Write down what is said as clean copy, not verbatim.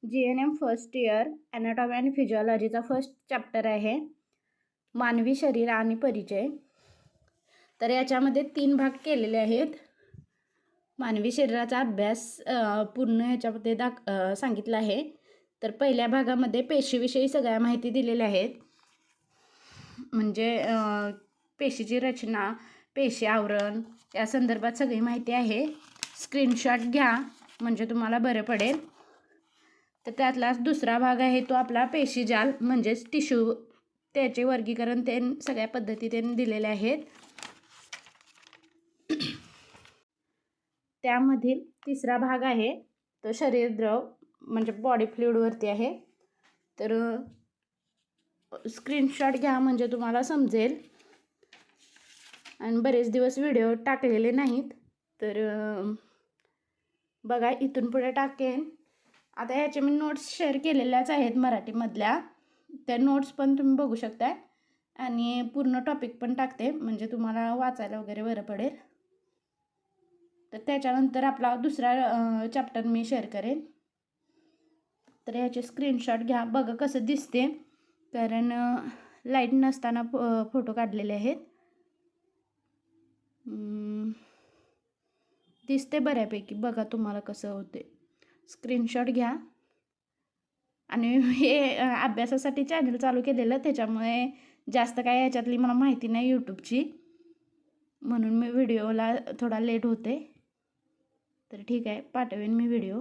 GNM first year anatomy आणि फिजिओलॉजीचा first chapter आहे मानवी शरीर आणि परिचय. तर याच्यामध्ये 3 भाग केलेले आहेत. मानवी शरीराचा अभ्यास पूर्ण ह्याच्यामध्ये सांगितला आहे. तर पहिल्या भागामध्ये पेशीविषयी सगळ्या माहिती दिलेल्या आहेत. म्हणजे पेशीची रचना, पेशी आवरण या संदर्भात सगळी माहिती आहे. स्क्रीनशॉट घ्या म्हणजे तुम्हाला बरं पडेल. तर त्यातलाच दुसरा भाग आहे तो आपला पेशीजाल म्हणजेच टिश्यू, त्याचे वर्गीकरण ते सगळ्या पद्धती त्यांनी दिलेले आहेत. त्यामधील तिसरा भाग आहे तो शरीरद्रव म्हणजे बॉडी फ्लुइडवरती आहे. तर स्क्रीनशॉट घ्या म्हणजे तुम्हाला समजेल. आणि बरेच दिवस व्हिडिओ टाकलेले नाहीत तर बघा इथून पुढे टाकेन. आता ह्याचे मी नोट्स शेअर केलेल्याच आहेत मराठीमधल्या, त्या नोट्स पण तुम्ही बघू शकता आणि पूर्ण टॉपिक पण टाकते म्हणजे तुम्हाला वाचायला वगैरे बरं पडेल. तर त्याच्यानंतर आपला दुसरा चॅप्टर मी शेअर करेन. तर ह्याचे स्क्रीनशॉट घ्या, बघा कसं दिसते, कारण लाईट नसताना फोटो काढलेले आहेत. दिसते बऱ्यापैकी, बघा तुम्हाला कसं होते. स्क्रीनशॉट घ्या. आणि हे अभ्यासासाठी चॅनल चालू केलेलं, त्याच्यामुळे जास्त काय ह्याच्यातली मला माहिती नाही यूट्यूबची, म्हणून मी व्हिडिओला थोडा लेट होते. तर ठीक आहे, पाठवेन मी व्हिडिओ.